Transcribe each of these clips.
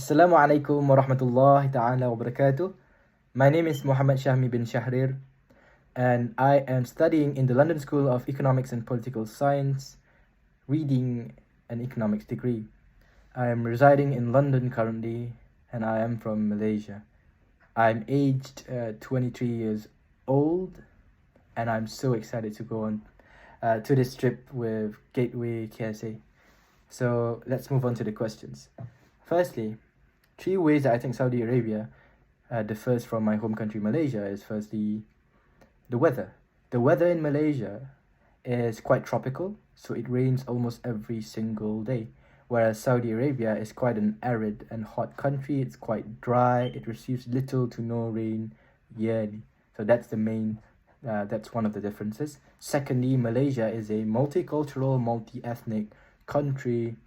Assalamu alaikum wa rahmatullahi ta'ala wa barakatuh. My name is Muhammad Shahmi bin Shahrir, and I am studying in the London School of Economics and Political Science, reading an economics degree. I am residing in London currently, and I am from Malaysia. I'm aged 23 years old, and I'm so excited to go on to this trip with GatewayKSA. So let's move on to the questions. Firstly, three ways that I think Saudi Arabia differs from my home country Malaysia is firstly the weather. The weather in Malaysia is quite tropical, so it rains almost every single day. Whereas Saudi Arabia is quite an arid and hot country, it's quite dry, it receives little to no rain yearly. So that's one of the differences. Secondly, Malaysia is a multicultural, multi-ethnic country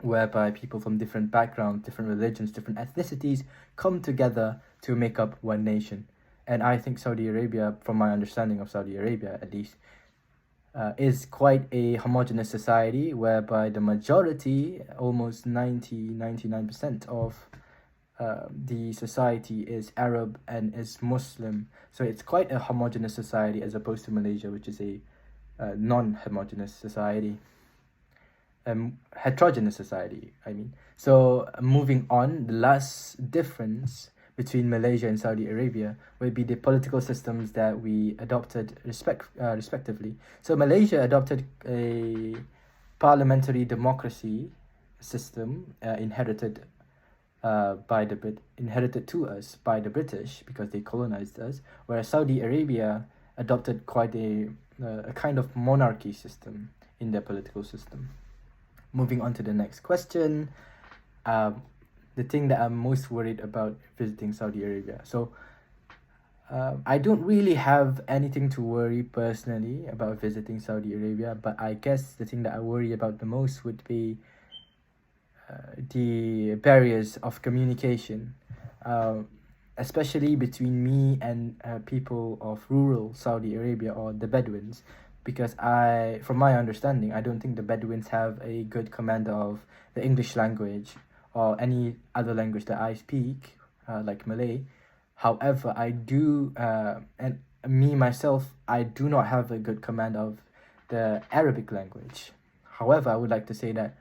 whereby people from different backgrounds, different religions, different ethnicities come together to make up one nation. And I think Saudi Arabia, from my understanding of Saudi Arabia at least, is quite a homogeneous society whereby the majority, almost 99% of the society is Arab and is Muslim. So it's quite a homogeneous society as opposed to Malaysia, which is a non-homogeneous society. Heterogeneous society, I mean. So moving on, the last difference between Malaysia and Saudi Arabia would be the political systems that we adopted respectively. So Malaysia adopted a parliamentary democracy system inherited to us by the British because they colonized us, whereas Saudi Arabia adopted quite a kind of monarchy system in their political system. Moving on to the next question, the thing that I'm most worried about visiting Saudi Arabia. So I don't really have anything to worry personally about visiting Saudi Arabia, but I guess the thing that I worry about the most would be the barriers of communication, especially between me and people of rural Saudi Arabia or the Bedouins. Because from my understanding, I don't think the Bedouins have a good command of the English language or any other language that I speak, like Malay. However, I do, and me myself, I do not have a good command of the Arabic language. However, I would like to say that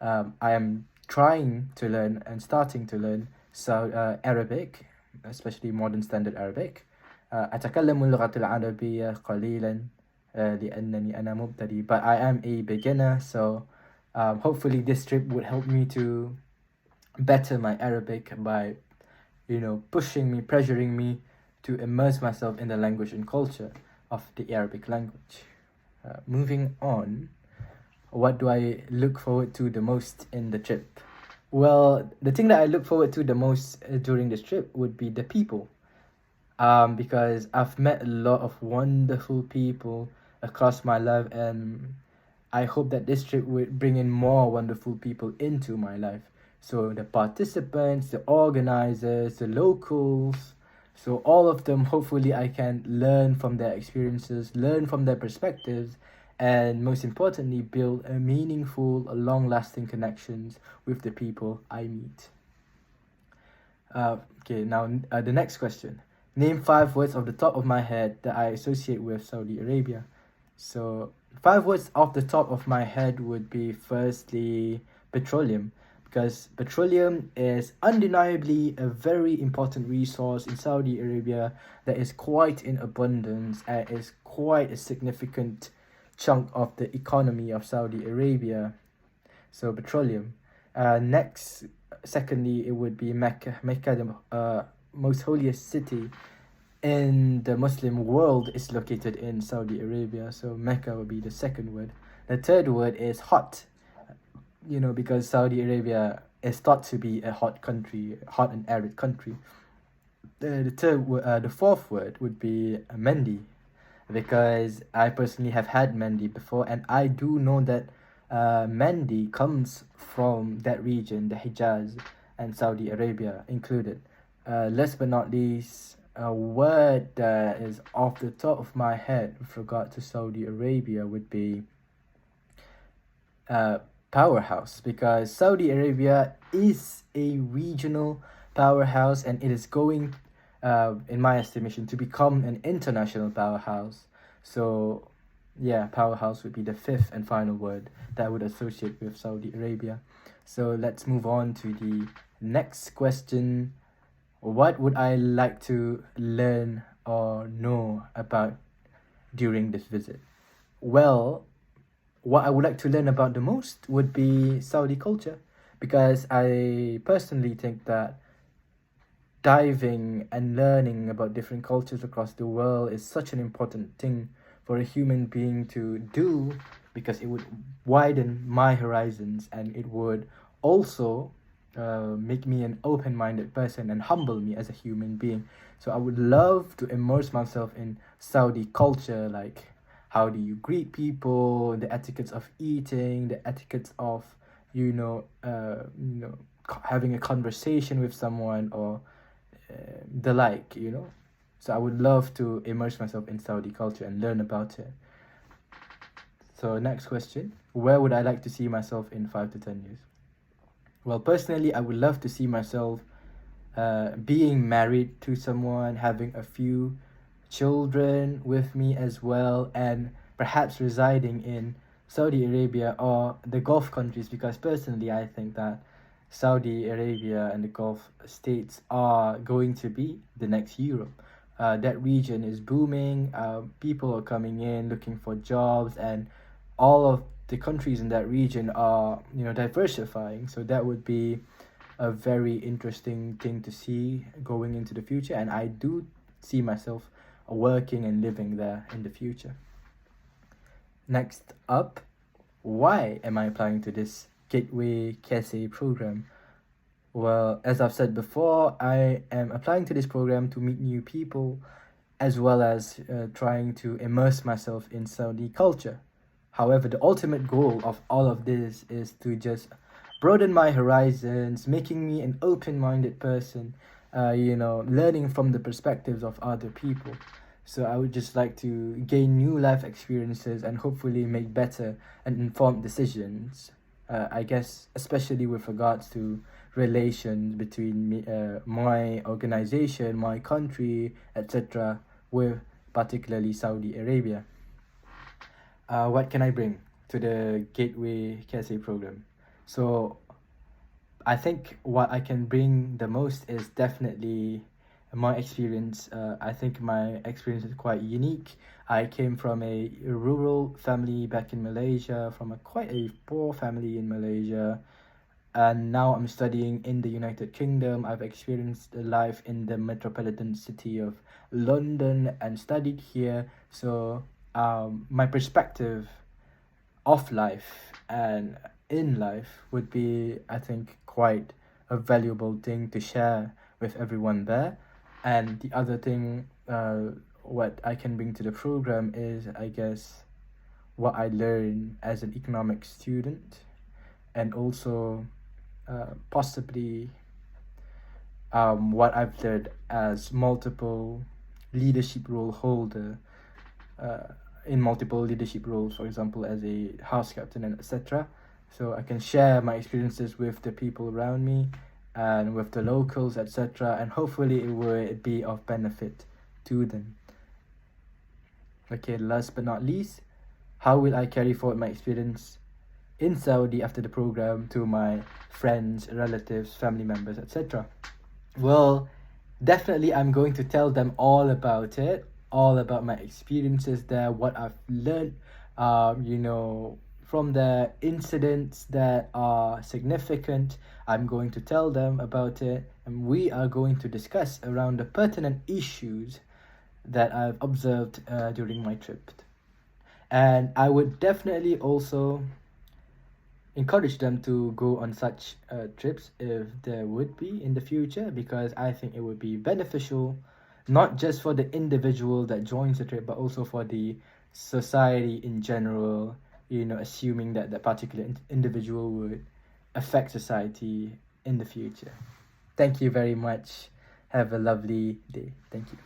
I am trying to learn and starting to learn Arabic, especially modern standard Arabic. أتكلم اللغة العربية قليلا. لأنني أنا مبتدئ, but I am a beginner, so hopefully this trip would help me to better my Arabic by pressuring me to immerse myself in the language and culture of the Arabic language. Moving on, what do I look forward to the most in the trip? Well, the thing that I look forward to the most during this trip would be the people, because I've met a lot of wonderful people across my life, and I hope that this trip would bring in more wonderful people into my life. So the participants, the organizers, the locals, so all of them, hopefully I can learn from their experiences, learn from their perspectives, and most importantly, build a meaningful, long-lasting connections with the people I meet. Okay, now the next question. Name 5 words off the top of my head that I associate with Saudi Arabia. So 5 words off the top of my head would be firstly petroleum, because petroleum is undeniably a very important resource in Saudi Arabia that is quite in abundance and is quite a significant chunk of the economy of Saudi Arabia. So petroleum. Secondly, it would be Mecca. Mecca, the most holiest city in the Muslim world, is located in Saudi Arabia, so Mecca would be the second word. The third word is hot, because Saudi Arabia is thought to be a hot country, hot and arid country. The fourth word would be Mendi, because I personally have had Mendi before, and I do know that Mendi comes from that region, the Hijaz and Saudi Arabia included. Last but not least, a word that is off the top of my head with regard to Saudi Arabia would be powerhouse, because Saudi Arabia is a regional powerhouse and it is going, in my estimation, to become an international powerhouse. So, yeah, powerhouse would be the fifth and final word that I would associate with Saudi Arabia. So, let's move on to the next question. What would I like to learn or know about during this visit? Well, what I would like to learn about the most would be Saudi culture, because I personally think that diving and learning about different cultures across the world is such an important thing for a human being to do, because it would widen my horizons and it would also make me an open-minded person and humble me as a human being. So I would love to immerse myself in Saudi culture, like how do you greet people, the etiquettes of eating, the etiquettes of having a conversation with someone, or the like. So I would love to immerse myself in Saudi culture and learn about it. So next question, where would I like to see myself in 5 to 10 years? Well, personally, I would love to see myself being married to someone, having a few children with me as well, and perhaps residing in Saudi Arabia or the Gulf countries, because personally I think that Saudi Arabia and the Gulf states are going to be the next Europe. That region is booming. People are coming in looking for jobs, and all of the countries in that region are diversifying. So that would be a very interesting thing to see going into the future, and I do see myself working and living there in the future. Next up, why am I applying to this GatewayKSA program? Well, as I've said before, I am applying to this program to meet new people, as well as trying to immerse myself in Saudi culture. However, the ultimate goal of all of this is to just broaden my horizons, making me an open-minded person, learning from the perspectives of other people. So I would just like to gain new life experiences and hopefully make better and informed decisions. I guess especially with regards to relations between me, my organization, my country, etc., with particularly Saudi Arabia. What can I bring to the GatewayKSA program? So I think what I can bring the most is definitely my experience. I think my experience is quite unique. I came from a rural family back in Malaysia, from quite a poor family in Malaysia, and now I'm studying in the United Kingdom. I've experienced life in the metropolitan city of London and studied here. So my perspective of life and in life would be, I think, quite a valuable thing to share with everyone there. And the other thing, what I can bring to the program is, I guess, what I learned as an economics student, and also possibly what I've learned as multiple leadership role holder in multiple leadership roles, for example, as a house captain and etc. So I can share my experiences with the people around me and with the locals, etc. And hopefully it would be of benefit to them. Okay, last but not least, how will I carry forward my experience in Saudi after the program to my friends, relatives, family members, etc.? Well, definitely I'm going to tell them all about it, all about my experiences there, what I've learned, from the incidents that are significant. I'm going to tell them about it, and we are going to discuss around the pertinent issues that I've observed during my trip. And I would definitely also encourage them to go on such trips if there would be in the future, because I think it would be beneficial not just for the individual that joins the trip, but also for the society in general, assuming that that particular individual would affect society in the future. Thank you very much. Have a lovely day. Thank you.